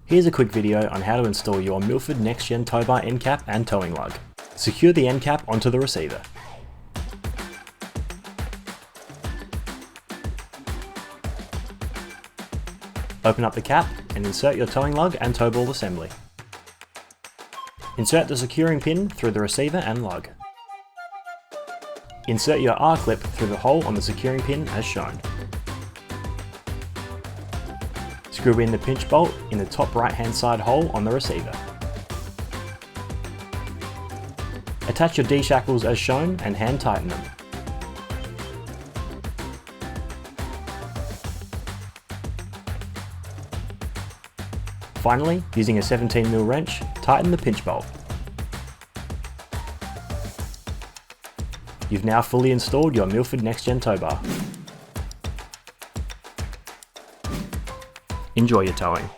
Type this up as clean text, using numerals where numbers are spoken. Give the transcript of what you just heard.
Here's a quick video on how to install your Milford Next-Gen Towbar end cap and towing lug. Secure the end cap onto the receiver. Open up the cap and insert your towing lug and tow ball assembly. Insert the securing pin through the receiver and lug. Insert your R-clip through the hole on the securing pin as shown. Screw in the pinch bolt in the top right hand side hole on the receiver. Attach your D-shackles as shown and hand tighten them. Finally, using a 17mm wrench, tighten the pinch bolt. You've now fully installed your Milford Next-Gen Towbar. Enjoy your towing.